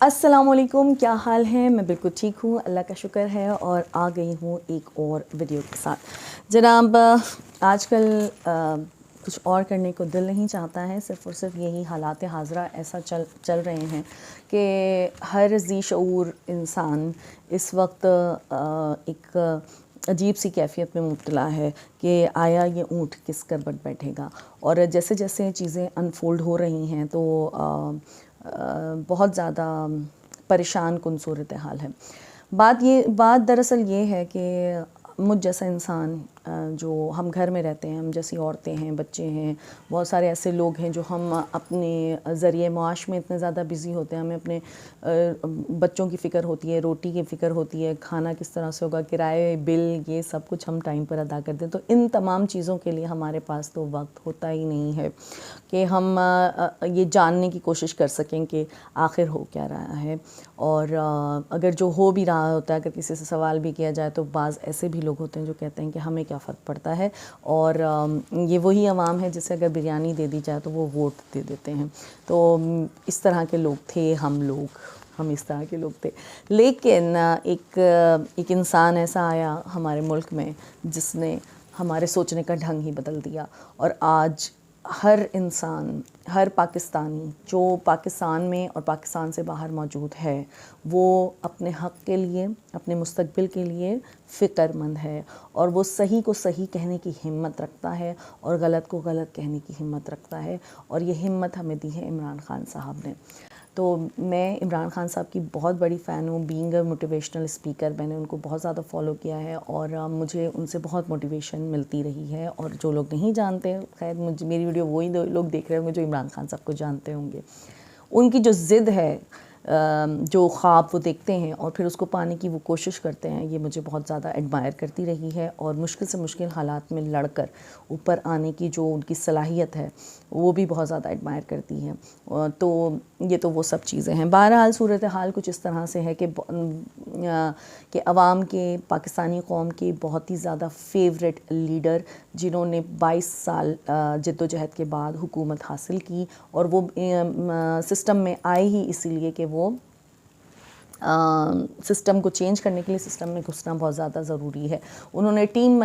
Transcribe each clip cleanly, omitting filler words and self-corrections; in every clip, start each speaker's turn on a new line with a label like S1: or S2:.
S1: अस्सलामुअलैकुम, क्या हाल है। मैं बिल्कुल ठीक हूँ, अल्लाह का शुक्र है। और आ गई हूँ एक और वीडियो के साथ। जनाब, आजकल कुछ और करने को दिल नहीं चाहता है, सिर्फ़ और सिर्फ यही हालात हाज़िरा ऐसा चल रहे हैं कि हर ज़ी शऊर इंसान इस वक्त एक अजीब सी कैफ़ियत में मुब्तला है कि आया ये ऊँट किस करवट बैठेगा। और जैसे जैसे चीज़ें अनफोल्ड हो रही हैं तो बहुत ज़्यादा परेशान कुन सूरत हाल है। बात दरअसल ये है कि मुझ जैसा इंसान, जो हम घर में रहते हैं, हम जैसी औरतें हैं, बच्चे हैं, बहुत सारे ऐसे लोग हैं जो हम अपने ज़रिए माश में इतने ज़्यादा बिज़ी होते हैं। हमें अपने बच्चों की फ़िक्र होती है, रोटी की फ़िक्र होती है, खाना किस तरह से होगा, किराए, बिल, ये सब कुछ हम टाइम पर अदा करते हैं। तो इन तमाम चीज़ों के लिए हमारे पास तो वक्त होता ही नहीं है कि हम ये जानने की कोशिश कर सकें कि आखिर हो क्या रहा है। और अगर जो हो भी रहा होता है, अगर किसी से सवाल भी किया जाए तो बाज़ ऐसे भी लोग होते हैं जो कहते हैं कि हमें क्या फ़र्क पड़ता है। और ये वही अवाम है जिसे अगर बिरयानी दे दी जाए तो वो वोट दे देते हैं। तो इस तरह के लोग थे हम इस तरह के लोग थे। लेकिन एक इंसान ऐसा आया हमारे मुल्क में जिसने हमारे सोचने का ढंग ही बदल दिया। और आज हर इंसान, हर पाकिस्तानी जो पाकिस्तान में और पाकिस्तान से बाहर मौजूद है, वो अपने हक़ के लिए, अपने मुस्तक़बिल के लिए फ़िक्रमंद है। और वो सही को सही कहने की हिम्मत रखता है और गलत को गलत कहने की हिम्मत रखता है। और ये हिम्मत हमें दी है इमरान ख़ान साहब ने। तो मैं इमरान ख़ान साहब की बहुत बड़ी फ़ैन हूँ। बीइंग अ मोटिवेशनल स्पीकर, मैंने उनको बहुत ज़्यादा फॉलो किया है और मुझे उनसे बहुत मोटिवेशन मिलती रही है। और जो लोग नहीं जानते, खैर मुझे मेरी वीडियो वही लोग देख रहे होंगे जो इमरान ख़ान साहब को जानते होंगे। उनकी जो ज़िद है, जो ख्वाब वो देखते हैं और फिर उसको पाने की वो कोशिश करते हैं, ये मुझे बहुत ज़्यादा एडमायर करती रही है। और मुश्किल से मुश्किल हालात में लड़कर ऊपर आने की जो उनकी सलाहियत है वो भी बहुत ज़्यादा एडमायर करती है। तो ये तो वो सब चीज़ें हैं। बहरहाल सूरत हाल कुछ इस तरह से है कि अवाम के, पाकिस्तानी कौम के बहुत ही ज़्यादा फेवरेट लीडर, जिन्होंने 22 साल जद्दोजहद के बाद हुकूमत हासिल की। और वो सिस्टम में आए ही इसीलिए कि वो सिस्टम को चेंज करने के लिए सिस्टम में घुसना बहुत ज़्यादा ज़रूरी है। उन्होंने टीम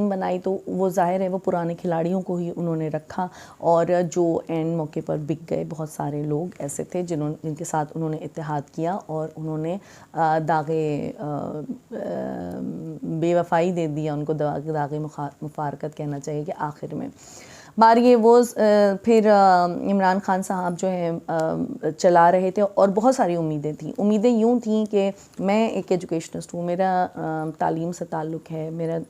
S1: बनाई तो वो ज़ाहिर है वो पुराने खिलाड़ियों को ही उन्होंने रखा। और जो एंड मौके पर बिक गए, बहुत सारे लोग ऐसे थे जिनके साथ उन्होंने इत्तेहाद किया और उन्होंने दागे बेवफाई दे दिया, उनको दागे मुफारकत कहना चाहिए कि आखिर में बार ये वो फिर इमरान ख़ान साहब जो है चला रहे थे। और बहुत सारी उम्मीदें यूँ थी कि मैं एक एजुकेशनिस्ट हूँ, मेरा तालीम से ताल्लुक़ है मेरा,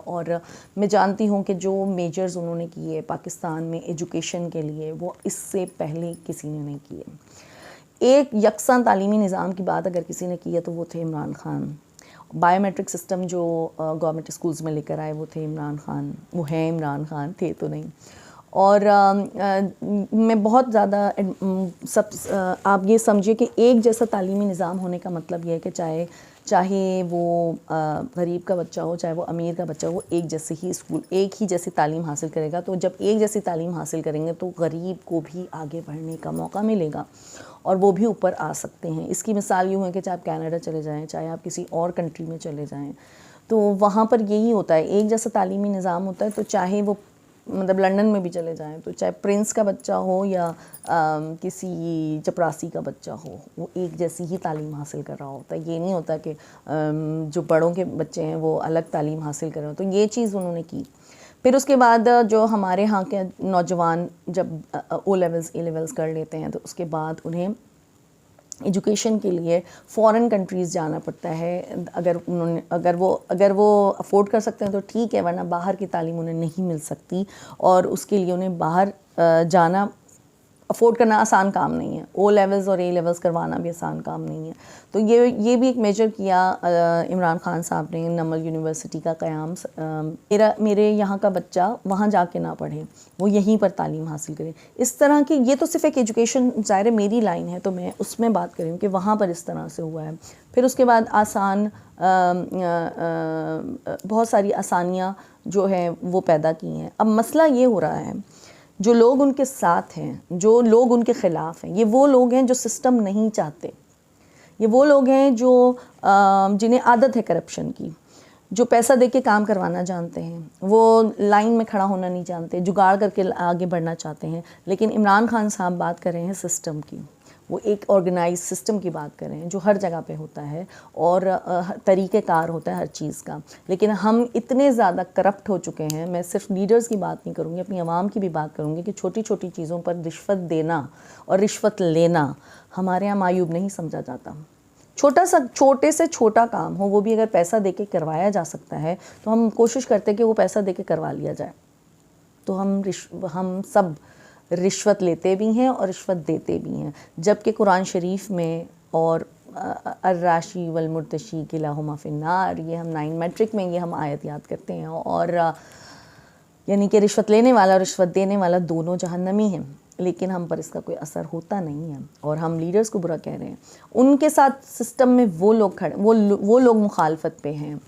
S1: और मैं जानती हूँ कि जो मेजर्स उन्होंने किए पाकिस्तान में एजुकेशन के लिए, वो इससे पहले किसी ने नहीं किए। एक यकसा तालीमी निज़ाम की बात अगर किसी ने की है तो वो थे इमरान ख़ान। बायोमेट्रिक सिस्टम जो गवर्नमेंट स्कूल्स में लेकर आए वो थे इमरान ख़ान, वो हैं इमरान ख़ान, थे तो नहीं। और मैं बहुत ज़्यादा आप ये समझिए कि एक जैसा तालीमी निज़ाम होने का मतलब ये है कि चाहे वो गरीब का बच्चा हो, चाहे वो अमीर का बच्चा हो, एक जैसे ही स्कूल, एक ही जैसी तालीम हासिल करेगा। तो जब एक जैसी तालीम हासिल करेंगे तो गरीब को भी आगे बढ़ने का मौका मिलेगा और वो भी ऊपर आ सकते हैं। इसकी मिसाल यूँ है कि चाहे आप कनाडा चले जाएँ, चाहे आप किसी और कंट्री में चले जाएँ, तो वहाँ पर यही होता है, एक जैसा तालीमी निज़ाम होता है। तो चाहे वो मतलब लंदन में भी चले जाएं, तो चाहे प्रिंस का बच्चा हो या किसी चपरासी का बच्चा हो, वो एक जैसी ही तालीम हासिल कर रहा होता है। ये नहीं होता कि जो बड़ों के बच्चे हैं वो अलग तालीम हासिल कर रहे हो। तो ये चीज़ उन्होंने की। फिर उसके बाद जो हमारे यहाँ के नौजवान जब ओ लेवल्स, ए लेवल्स कर लेते हैं, तो उसके बाद उन्हें एजुकेशन के लिए फ़ॉरेन कंट्रीज़ जाना पड़ता है। अगर वो अफोर्ड कर सकते हैं तो ठीक है, वरना बाहर की तालीम उन्हें नहीं मिल सकती। और उसके लिए उन्हें बाहर जाना, अफोर्ड करना आसान काम नहीं है। ओ लेवल्स और ए लेवल्स करवाना भी आसान काम नहीं है। तो ये भी एक मेजर किया इमरान ख़ान साहब ने, नमल यूनिवर्सिटी का क़याम। मेरे यहाँ का बच्चा वहाँ जाके ना पढ़े, वो यहीं पर तालीम हासिल करे। इस तरह की, ये तो सिर्फ एक एजुकेशन, ज़ाहिर मेरी लाइन है तो मैं उसमें बात कर रही हूँ कि वहाँ पर इस तरह से हुआ है। फिर उसके बाद बहुत सारी आसानियाँ जो है वो पैदा की हैं। अब मसला ये हो रहा है जो लोग उनके साथ हैं, जो लोग उनके ख़िलाफ़ हैं, ये वो लोग हैं जो सिस्टम नहीं चाहते। ये वो लोग हैं जो जिन्हें आदत है करप्शन की, जो पैसा दे के काम करवाना जानते हैं, वो लाइन में खड़ा होना नहीं जानते, जुगाड़ करके आगे बढ़ना चाहते हैं। लेकिन इमरान खान साहब बात कर रहे हैं सिस्टम की, वो एक ऑर्गेनाइज सिस्टम की बात कर रहे हैं जो हर जगह पे होता है और तरीक़ेकार होता है हर चीज़ का। लेकिन हम इतने ज़्यादा करप्ट हो चुके हैं, मैं सिर्फ लीडर्स की बात नहीं करूँगी, अपनी आवाम की भी बात करूँगी, कि छोटी छोटी चीज़ों पर रिश्वत देना और रिश्वत लेना हमारे यहाँ मायूब नहीं समझा जाता। छोटे से छोटा काम हो, वो भी अगर पैसा देके करवाया जा सकता है तो हम कोशिश करते हैं कि वो पैसा देके करवा लिया जाए। तो हम सब रिश्वत लेते भी हैं और रिश्वत देते भी हैं, जबकि कुरान शरीफ में और अर्राशी वल मुर्तशी किलाहुमा फिन्नार, ये हम 9 मैट्रिक में ये हम आयत याद करते हैं। और यानी कि रिश्वत लेने वाला और रिश्वत देने वाला दोनों जहन्नमी हैं, लेकिन हम पर इसका कोई असर होता नहीं है और हम लीडर्स को बुरा कह रहे हैं। उनके साथ सिस्टम में वो लोग खड़े, वो लोग मुखालफत पे हैं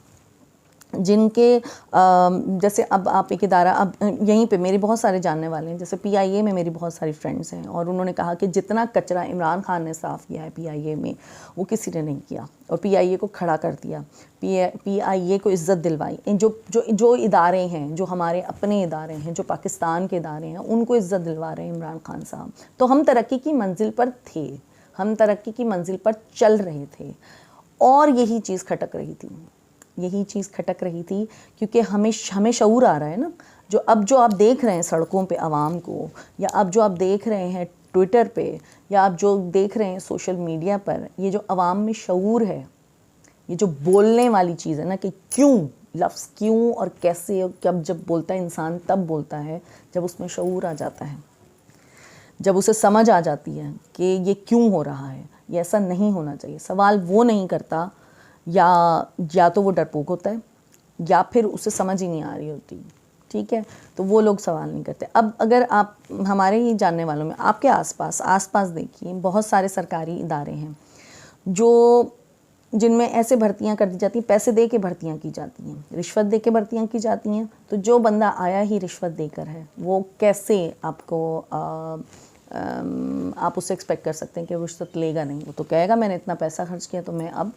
S1: जिनके जैसे अब आप एक इदारा, अब यहीं पे मेरे बहुत सारे जानने वाले हैं, जैसे PIA में मेरी बहुत सारी फ्रेंड्स हैं और उन्होंने कहा कि जितना कचरा इमरान खान ने साफ़ किया है PIA में, वो किसी ने नहीं किया और PIA को खड़ा कर दिया, PIA को इज़्ज़त दिलवाई। जो इदारे हैं, जो हमारे अपने इदारे हैं, जो पाकिस्तान के इदारे हैं, उनको इज़्ज़त दिलवा रहे हैं इमरान खान साहब। तो हम तरक्की की मंजिल पर थे, हम तरक्की की मंजिल पर चल रहे थे और यही चीज़ खटक रही थी, क्योंकि हमें शऊर आ रहा है ना। जो आप देख रहे हैं सड़कों पे आवाम को, या अब जो आप देख रहे हैं ट्विटर पे, या आप जो देख रहे हैं सोशल मीडिया पर, ये जो आवाम में शऊर है, ये जो बोलने वाली चीज़ है ना कि क्यों, लफ्ज़ क्यों और कैसे और कब जब बोलता है इंसान, तब बोलता है जब उसमें शऊर आ जाता है, जब उसे समझ आ जाती है कि ये क्यों हो रहा है, ये ऐसा नहीं होना चाहिए। सवाल वो नहीं करता, या तो वो डरपोक होता है या फिर उसे समझ ही नहीं आ रही होती, ठीक है। तो वो लोग सवाल नहीं करते। अब अगर आप हमारे ही जानने वालों में आपके आसपास देखिए, बहुत सारे सरकारी इदारे हैं जिनमें ऐसे भर्तियां कर दी जाती हैं, पैसे दे के भर्तियां की जाती हैं, रिश्वत दे के भर्तियां की जाती हैं। तो जो बंदा आया ही रिश्वत देकर है, वो कैसे आप उससे एक्सपेक्ट कर सकते हैं कि वो रिश्वत लेगा नहीं। वो तो कहेगा मैंने इतना पैसा खर्च किया तो मैं अब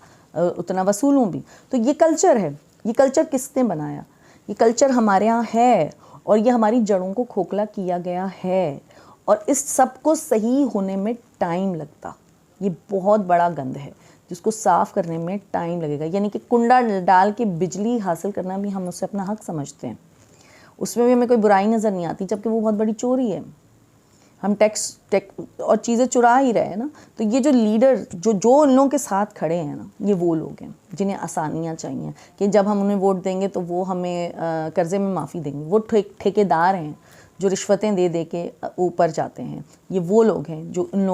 S1: उतना वसूलूँ भी। तो ये कल्चर है, ये कल्चर किसने बनाया? ये कल्चर हमारे यहाँ है और ये हमारी जड़ों को खोखला किया गया है और इस सब को सही होने में टाइम लगता। ये बहुत बड़ा गंद है जिसको साफ़ करने में टाइम लगेगा। यानी कि कुंडा डाल के बिजली हासिल करना भी हम उससे अपना हक समझते हैं, उसमें भी हमें कोई बुराई नज़र नहीं आती, जबकि वो बहुत बड़ी चोरी है। हम टैक्स और चीज़ें चुरा ही रहे हैं ना। तो ये जो लीडर जो उन लोगों के साथ खड़े हैं ना, ये वो लोग हैं जिन्हें आसानियाँ चाहिए कि जब हम उन्हें वोट देंगे तो वो हमें कर्ज़े में माफ़ी देंगे। वो ठेकेदार हैं जो रिश्वतें दे के ऊपर जाते हैं। ये वो लोग हैं जो उन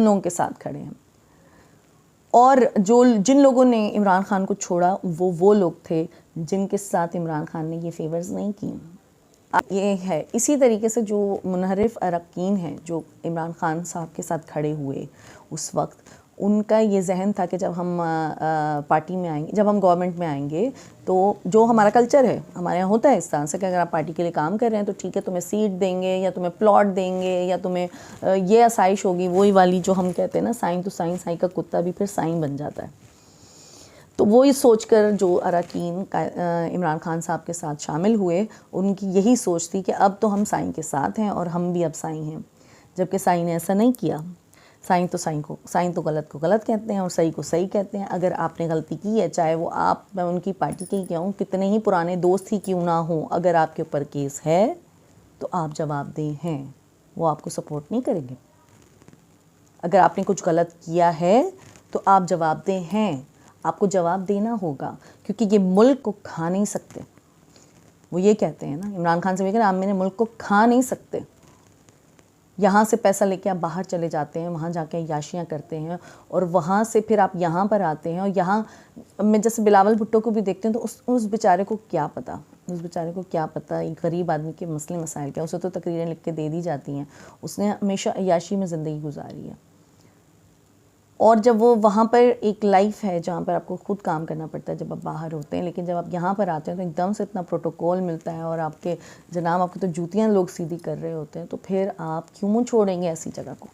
S1: लोगों के साथ खड़े हैं। और जिन लोगों ने इमरान खान को छोड़ा, वो लोग थे जिनके साथ इमरान खान ने ये फेवर्स नहीं किए। ये है इसी तरीके से जो मुनहरिफ अरकान हैं जो इमरान खान साहब के साथ खड़े हुए उस वक्त, उनका ये जहन था कि जब हम पार्टी में आएंगे, जब हम गवर्नमेंट में आएंगे, तो जो हमारा कल्चर है, हमारे यहाँ होता है इस तरह से कि अगर आप पार्टी के लिए काम कर रहे हैं तो ठीक है, तुम्हें सीट देंगे या तुम्हें प्लॉट देंगे या तुम्हें ये आसाइश होगी, वही वाली जो हम कहते हैं ना, साईं तो साईं, साईं का कुत्ता भी फिर साईं बन जाता है। तो वो ये सोचकर जो अरकान इमरान खान साहब के साथ शामिल हुए, उनकी यही सोच थी कि अब तो हम साईं के साथ हैं और हम भी अब साईं हैं, जबकि साईं ने ऐसा नहीं किया। साईं तो गलत को गलत कहते हैं और सही को सही कहते हैं। अगर आपने गलती की है, चाहे वो आप, मैं उनकी पार्टी के ही क्यों, कितने ही पुराने दोस्त ही क्यों ना हो, अगर आपके ऊपर केस है तो आप जवाबदेह हैं, वो आपको सपोर्ट नहीं करेंगे। अगर आपने कुछ गलत किया है तो आप जवाबदेह हैं, आपको जवाब देना होगा, क्योंकि ये मुल्क को खा नहीं सकते। वो ये कहते हैं ना, इमरान खान से भी कहना, आप मेरे मुल्क को खा नहीं सकते। यहाँ से पैसा लेके आप बाहर चले जाते हैं, वहाँ जाके याशियाँ करते हैं और वहाँ से फिर आप यहाँ पर आते हैं। और यहाँ मैं जैसे बिलावल भुट्टो को भी देखते हैं तो उस बेचारे को क्या पता, एक गरीब आदमी के मसले मसाइल क्या, उसे तो तकरीरें लिख के दे दी जाती हैं। उसने हमेशा अय्याशी में ज़िंदगी गुजारी है और जब वो वहाँ पर एक लाइफ है जहाँ पर आपको खुद काम करना पड़ता है जब आप बाहर होते हैं, लेकिन जब आप यहाँ पर आते हैं तो एकदम से इतना प्रोटोकॉल मिलता है और आपके जनाब आपकी तो जूतियाँ लोग सीधी कर रहे होते हैं, तो फिर आप क्यों छोड़ेंगे ऐसी जगह को?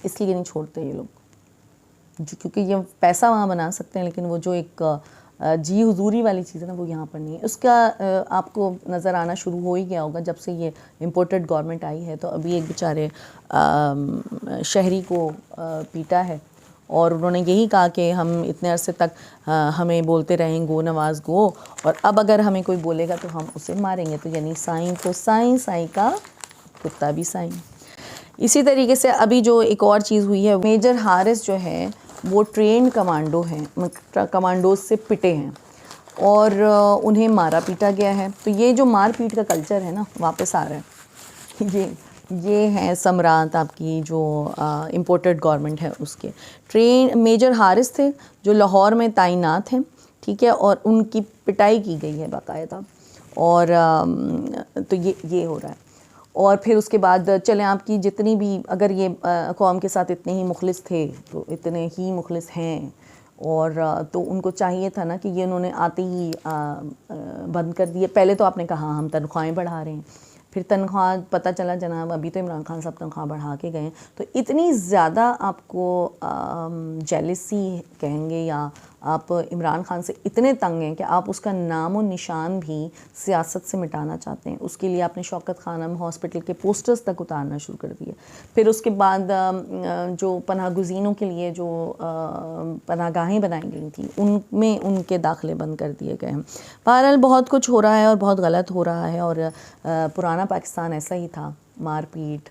S1: इसलिए नहीं छोड़ते ये लोग, क्योंकि ये पैसा वहाँ बना सकते हैं, लेकिन वो जो एक जी हुजूरी वाली चीज़ है ना, वो यहाँ पर नहीं है। उसका आपको नज़र आना शुरू हो ही गया होगा जब से ये इम्पोर्टेड गवर्नमेंट आई है। तो अभी एक बेचारे शहरी को पीटा है और उन्होंने यही कहा कि हम इतने अरसे तक हमें बोलते रहें गो नवाज गो, और अब अगर हमें कोई बोलेगा तो हम उसे मारेंगे। तो यानी साईं तो साईं, साईं का कुत्ता भी साईं। इसी तरीके से अभी जो एक और चीज़ हुई है, मेजर हारिस जो है वो ट्रेन कमांडो हैं, कमांडोज से पिटे हैं और उन्हें मारा पीटा गया है। तो ये जो मार पीट का कल्चर है ना, वापस आ रहा है। ये है सम्राट आपकी जो इम्पोर्टेड गवर्नमेंट है उसके। ट्रेन मेजर हारिस थे जो लाहौर में तैनात हैं, ठीक है, और उनकी पिटाई की गई है बाकायदा। और तो ये हो रहा है। और फिर उसके बाद चलें आपकी जितनी भी, अगर ये कौम के साथ इतने ही मुखलिस थे तो इतने ही मुखलिस हैं, और तो उनको चाहिए था ना कि ये उन्होंने आते ही बंद कर दिए। पहले तो आपने कहा हम तनख्वाहें बढ़ा रहे हैं, फिर तनख्वाह पता चला जनाब अभी तो इमरान खान साहब तनख्वाह बढ़ा के गए। तो इतनी ज़्यादा आपको जेलसी कहेंगे या आप इमरान खान से इतने तंग हैं कि आप उसका नाम और निशान भी सियासत से मिटाना चाहते हैं। उसके लिए आपने शौकत खानम हॉस्पिटल के पोस्टर्स तक उतारना शुरू कर दिए। फिर उसके बाद जो पनाह गुज़ीनों के लिए जो पनाहगाहें बनाई गई थी उनमें उनके दाखिले बंद कर दिए गए हैं। बहरहाल बहुत कुछ हो रहा है और बहुत गलत हो रहा है। और पुराना पाकिस्तान ऐसा ही था, मारपीट,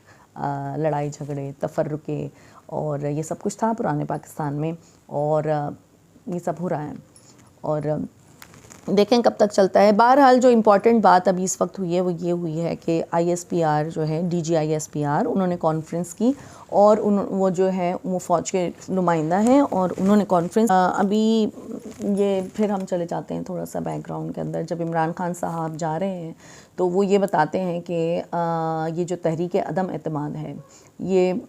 S1: लड़ाई झगड़े, तफर्रुके और ये सब कुछ था पुराने पाकिस्तान में, और ये सब हो रहा है और देखें कब तक चलता है। बहरहाल जो इम्पॉर्टेंट बात अभी इस वक्त हुई है वो ये हुई है कि ISPR जो है DG ISPR उन्होंने कॉन्फ्रेंस की, और वो जो है वो फ़ौज के नुमाइंदा हैं और उन्होंने कॉन्फ्रेंस अभी ये फिर हम चले जाते हैं थोड़ा सा बैकग्राउंड के अंदर। जब इमरान खान साहब जा रहे हैं तो वो ये बताते हैं कि ये जो तहरीक अदम एतमाद है ये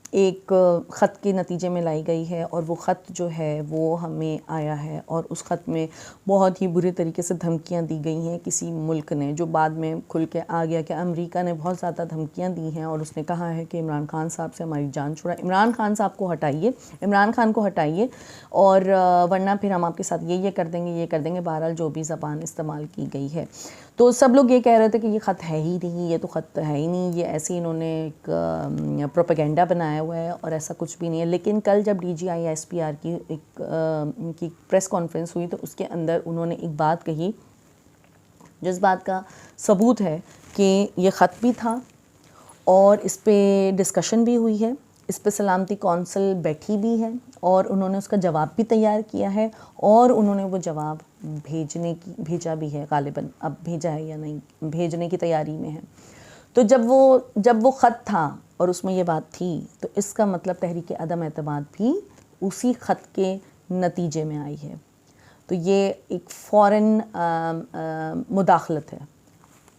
S1: एक ख़त के नतीजे में लाई गई है, और वो ख़त जो है वो हमें आया है और उस ख़त में बहुत ही बुरे तरीके से धमकियां दी गई हैं किसी मुल्क ने, जो बाद में खुल के आ गया कि अमेरिका ने बहुत ज़्यादा धमकियां दी हैं और उसने कहा है कि इमरान खान साहब से हमारी जान छुड़ा, इमरान खान साहब को हटाइए, इमरान खान को हटाइए, और वरना फिर हम आपके साथ ये कर देंगे, ये कर देंगे। बहरहाल जो भी ज़बान इस्तेमाल की गई है, तो सब लोग ये कह रहे थे कि ये ख़त है ही नहीं, ये तो ख़त है ही नहीं, ये ऐसे इन्होंने एक प्रोपेगेंडा बनाया हुआ है और ऐसा कुछ भी नहीं है। लेकिन कल जब DG ISPR की इनकी प्रेस कॉन्फ्रेंस हुई तो उसके अंदर उन्होंने एक बात कही जिस बात का सबूत है कि ये ख़त भी था और इस पर डिस्कशन भी हुई है, इस पर सलामती कौंसिल बैठी भी है और उन्होंने उसका जवाब भी तैयार किया है, और उन्होंने वो जवाब भेजा भी है, गालिबन अब भेजा है या नहीं, भेजने की तैयारी में है। तो जब वो ख़त था और उसमें ये बात थी तो इसका मतलब तहरीक अदम एतमाद भी उसी ख़त के नतीजे में आई है। तो ये एक फ़ौरन मुदाखलत है,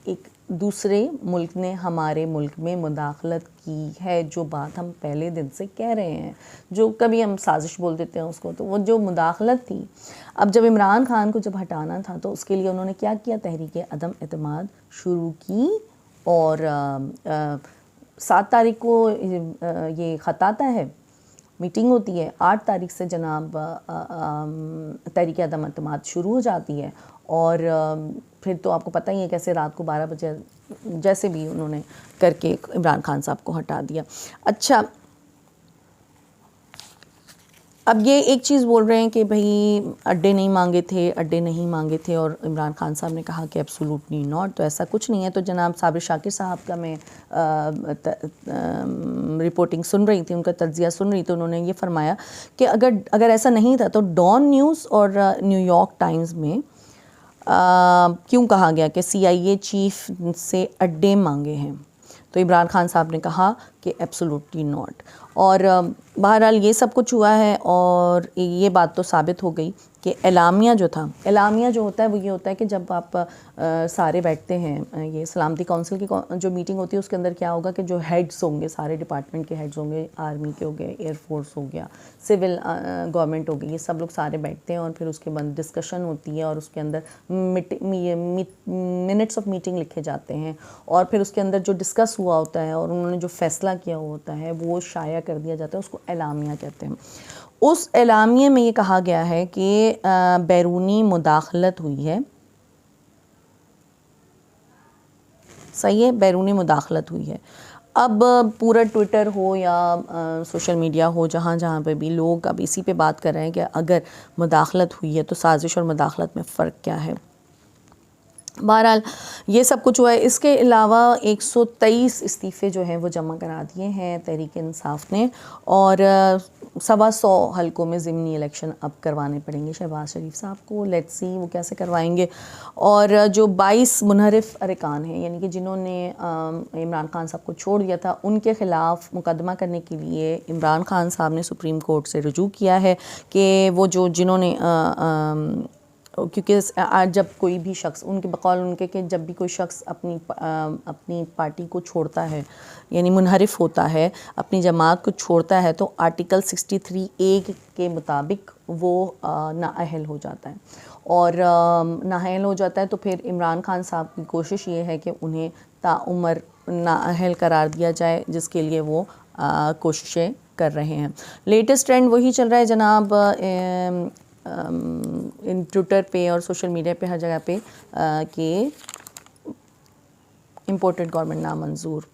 S1: एक दूसरे मुल्क ने हमारे मुल्क में मुदाखलत की है, जो बात हम पहले दिन से कह रहे हैं, जो कभी हम साजिश बोल देते हैं उसको, तो वो जो मुदाखलत थी। अब जब इमरान खान को जब हटाना था तो उसके लिए उन्होंने क्या किया, तहरीक अदम एतमाद शुरू की, और 7 तारीख को ये ख़त आता है, मीटिंग होती है, 8 तारीख से जनाब तहरीक अदम एतमाद शुरू हो जाती है, और फिर तो आपको पता ही है कैसे रात को 12 बजे जैसे भी उन्होंने करके इमरान खान साहब को हटा दिया। अच्छा, अब ये एक चीज़ बोल रहे हैं कि भाई अड्डे नहीं मांगे थे, अड्डे नहीं मांगे थे, और इमरान खान साहब ने कहा कि एब्सोल्युटली नॉट, तो ऐसा कुछ नहीं है। तो जनाब साबिर शाकिर साहब का मैं रिपोर्टिंग सुन रही थी, उनका तज्ज़िया सुन रही थी, तो उन्होंने ये फरमाया कि अगर ऐसा नहीं था तो डॉन न्यूज़ और न्यूयॉर्क टाइम्स में क्यों कहा गया कि CIA चीफ से अड्डे मांगे हैं। तो इमरान खान साहब ने कहा कि एब्सोल्युटली नॉट। और बहरहाल ये सब कुछ हुआ है, और ये बात तो साबित हो गई कि एलामिया जो था, एलामिया जो होता है वो ये होता है कि जब आप सारे बैठते हैं, ये सलामती काउंसिल की जो मीटिंग होती है उसके अंदर क्या होगा कि जो हेड्स होंगे, सारे डिपार्टमेंट के हेड्स होंगे, आर्मी के हो गए, एयरफोर्स हो गया, सिविल गवर्नमेंट हो गई, ये सब लोग सारे बैठते हैं और फिर उसके बाद डिस्कशन होती है और उसके अंदर मिनट्स ऑफ मीटिंग लिखे जाते हैं और फिर उसके अंदर जो डिस्कस हुआ होता है और उन्होंने जो फैसला किया हुआ होता है वो शाया कर दिया जाता है, उसको एलामिया कहते हैं। उस एलामिया में ये कहा गया है कि बैरूनी मुदाखलत हुई है, सही है, बैरूनी मुदाखलत हुई है। अब पूरा ट्विटर हो या सोशल मीडिया हो, जहाँ जहाँ पे भी लोग अब इसी पे बात कर रहे हैं कि अगर मुदाखलत हुई है तो साजिश और मुदाखलत में फ़र्क क्या है। बहरहाल ये सब कुछ हुआ है। इसके अलावा 123 इस्तीफ़े जो हैं वो जमा करा दिए हैं तहरीक इंसाफ ने और 125 हलकों में ज़िमनी इलेक्शन अब करवाने पड़ेंगे शहबाज शरीफ साहब को। लेट्स सी वो कैसे करवाएंगे। और जो 22 मुनहरिफ अरकान हैं, यानी कि जिन्होंने इमरान खान साहब को छोड़ दिया था, उनके ख़िलाफ़ मुकदमा करने के लिए इमरान खान साहब ने सुप्रीम कोर्ट से रुजू किया है कि वो जो जिन्होंने क्योंकि जब कोई भी शख्स, उनके बकौल उनके कि जब भी कोई शख्स अपनी पार्टी को छोड़ता है, यानी मुनहरिफ होता है, अपनी जमात को छोड़ता है, तो आर्टिकल 63A के मुताबिक वो नाअहल हो जाता है और नाअहल हो जाता है तो फिर इमरान खान साहब की कोशिश ये है कि उन्हें ताउम्र नाअहल करार दिया जाए, जिसके लिए वो कोशिशें कर रहे हैं। लेटेस्ट ट्रेंड वही चल रहा है जनाब इन ट्विटर पे और सोशल मीडिया पे हर जगह पे कि इम्पोर्टेड गवर्नमेंट नामंजूर,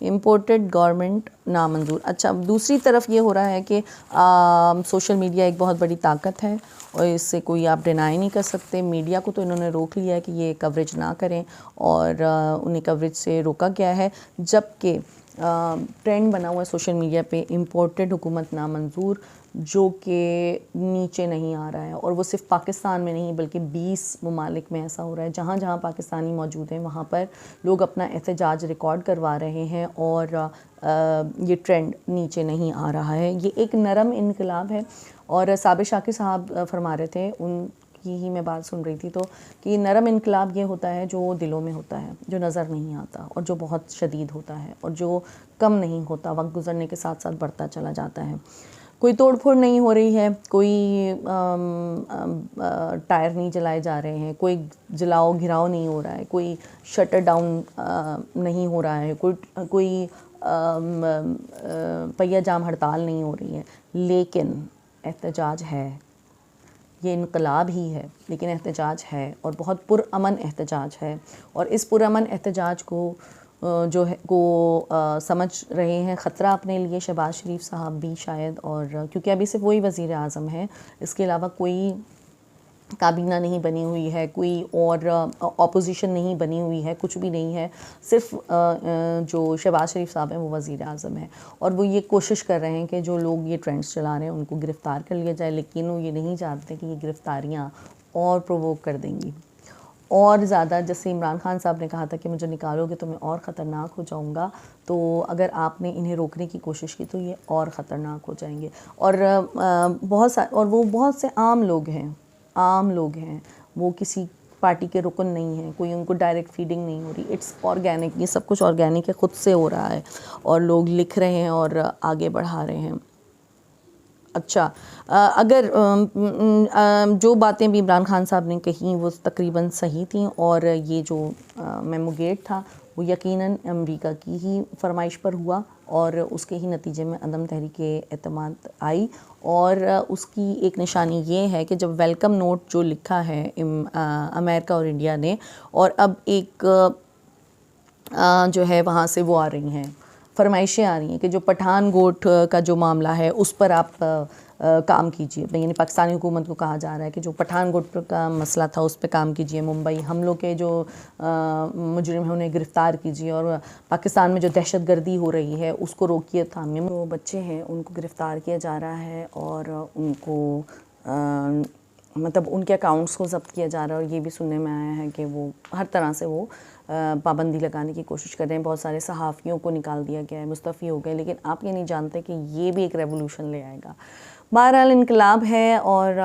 S1: इम्पोर्टेड गवर्नमेंट नामंजूर। अच्छा, दूसरी तरफ ये हो रहा है कि सोशल मीडिया एक बहुत बड़ी ताकत है और इससे कोई आप डिनाई नहीं कर सकते। मीडिया को तो इन्होंने रोक लिया है कि ये कवरेज ना करें और उन्हें कवरेज से रोका गया है, जबकि ट्रेंड बना हुआ है सोशल मीडिया पे इम्पोर्टेड हुकूमत नामंजूर, जो कि नीचे नहीं आ रहा है। और वो सिर्फ पाकिस्तान में नहीं बल्कि 20 ममालिक में ऐसा हो रहा है। जहाँ जहाँ पाकिस्तानी मौजूद हैं वहाँ पर लोग अपना एहतजाज रिकॉर्ड करवा रहे हैं और ये ट्रेंड नीचे नहीं आ रहा है। ये एक नरम इनकलाब है। और साबिर शाकिर साहब फरमा रहे थे, उनकी ही मैं बात सुन रही थी, तो कि नरम इनकलाब ये होता है जो दिलों में होता है, जो नज़र नहीं आता और जो बहुत शदीद होता है और जो कम नहीं होता, वक्त गुजरने के साथ साथ बढ़ता चला जाता है। कोई तोड़ फोड़ नहीं हो रही है, कोई टायर नहीं जलाए जा रहे हैं, कोई जलाओ घिराव नहीं हो रहा है, कोई शटर डाउन नहीं हो रहा है, कोई पहिया जाम हड़ताल नहीं हो रही है, लेकिन एहतजाज है। ये इनकलाब ही है लेकिन एहतजाज है और बहुत पुरअमन एहतजाज है। और इस पुरअमन एहतजाज को जो है समझ रहे हैं ख़तरा अपने लिए शहबाज शरीफ साहब भी शायद, और क्योंकि अभी सिर्फ वही वज़ीर आज़म है, इसके अलावा कोई काबीना नहीं बनी हुई है, कोई और ऑपोजिशन नहीं बनी हुई है, कुछ भी नहीं है, सिर्फ जो शहबाज शरीफ साहब हैं वो वज़ीर आज़म है। और वो ये कोशिश कर रहे हैं कि जो लोग ये ट्रेंड्स चला रहे हैं उनको गिरफ़्तार कर लिया जाए, लेकिन वो ये नहीं चाहते कि ये गिरफ़्तारियाँ और प्रोवोक कर देंगी और ज़्यादा। जैसे इमरान खान साहब ने कहा था कि मुझे निकालोगे तो मैं और ख़तरनाक हो जाऊंगा, तो अगर आपने इन्हें रोकने की कोशिश की तो ये और ख़तरनाक हो जाएंगे। और वो बहुत से आम लोग हैं, वो किसी पार्टी के रुकन नहीं हैं, कोई उनको डायरेक्ट फीडिंग नहीं हो रही। इट्स ऑर्गेनिक, ये सब कुछ ऑर्गेनिक है, ख़ुद से हो रहा है और लोग लिख रहे हैं और आगे बढ़ा रहे हैं। अच्छा, अगर जो बातें भी इमरान खान साहब ने कही वो तकरीबन सही थी और ये जो मेमोगेट था वो यकीनन अमेरिका की ही फरमाइश पर हुआ और उसके ही नतीजे में अदम तहरीक एतमाद आई। और उसकी एक निशानी ये है कि जब वेलकम नोट जो लिखा है अमेरिका और इंडिया ने, और अब एक जो है वहाँ से वो आ रही हैं, फरमाइशें आ रही हैं कि जो पठान गोट का जो मामला है उस पर आप काम कीजिए। यानी पाकिस्तानी हुकूमत को कहा जा रहा है कि जो पठान गोट का मसला था उस पर काम कीजिए, मुंबई हमलों के जो मुजरिम हैं उन्हें गिरफ़्तार कीजिए और पाकिस्तान में जो दहशतगर्दी हो रही है उसको रोकिए, थामिए। जो बच्चे हैं उनको गिरफ़्तार किया जा रहा है और उनको मतलब उनके अकाउंट्स को ज़ब्त किया जा रहा है और ये भी सुनने में आया है कि वो हर तरह से वो पाबंदी लगाने की कोशिश कर रहे हैं। बहुत सारे सहाफ़ियों को निकाल दिया गया है, मुस्तफ़ी हो गए, लेकिन आप ये नहीं जानते कि ये भी एक रेवोल्यूशन ले आएगा। बहरहाल इनकलाब है और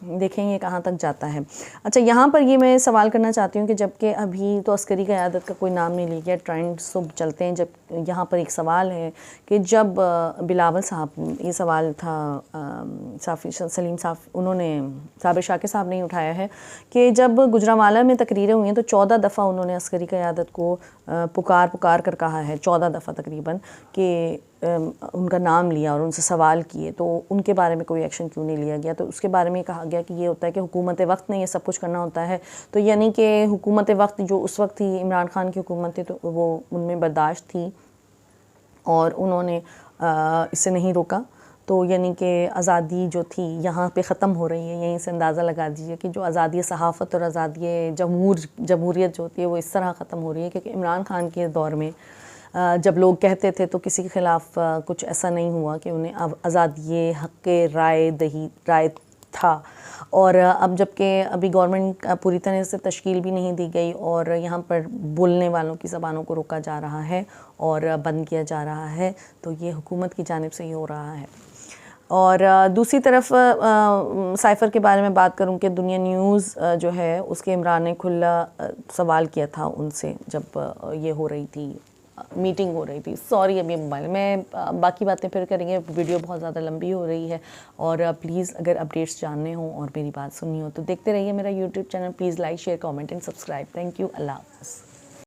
S1: देखेंगे कहाँ तक जाता है। अच्छा, यहाँ पर ये मैं सवाल करना चाहती हूँ कि जबकि अभी तो अस्करी क़यादत का कोई नाम नहीं लिया गया, ट्रेंड्स तो चलते हैं, जब यहाँ पर एक सवाल है कि जब बिलावल साहब, ये सवाल था साफ़ी सलीम साहब, उन्होंने साबिर शाकिर साहब ने उठाया है कि जब गुजरांवाला में तकरीरें हुई हैं तो 14 दफ़ा उन्होंने अस्करी क़यादत को पुकार कर कहा है, 14 दफ़ा तकरीबन, कि उनका नाम लिया और उनसे सवाल किए, तो उनके बारे में कोई एक्शन क्यों नहीं लिया गया। तो उसके बारे में कहा गया कि ये होता है कि हुकूमत वक्त ने ये सब कुछ करना होता है, तो यानी कि हुकूमत वक्त जो उस वक्त थी, इमरान खान की हुकूमत थी, तो वो उनमें बर्दाश्त थी और उन्होंने इसे नहीं रोका। तो यानी कि आज़ादी जो थी यहाँ पे ख़त्म हो रही है। यहीं से अंदाज़ा लगा दीजिए कि जो आज़ादी सहाफ़त और आज़ादी जमहूरियत जो होती है वो इस तरह ख़त्म हो रही है, क्योंकि इमरान खान के दौर में जब लोग कहते थे तो किसी के ख़िलाफ़ कुछ ऐसा नहीं हुआ कि उन्हें अब आज़ादी हक़ राय था। और अब जबकि अभी गवर्नमेंट पूरी तरह से तश्कील भी नहीं दी गई और यहाँ पर बोलने वालों की ज़बानों को रोका जा रहा है और बंद किया जा रहा है, तो ये हुकूमत की जानिब से ही हो रहा है। और दूसरी तरफ साइफ़र के बारे में बात करूं कि दुनिया न्यूज़ जो है उसके इमरान ने खुला सवाल किया था उनसे जब ये हो रही थी, मीटिंग हो रही थी। सॉरी, अभी मोबाइल में बाकी बातें फिर करेंगे, वीडियो बहुत ज़्यादा लंबी हो रही है। और प्लीज़ अगर अपडेट्स जानने हो और मेरी बात सुननी हो तो देखते रहिए मेरा YouTube channel. Please like, share, comment and subscribe. Thank you. अल्लाह हाफ़िज़।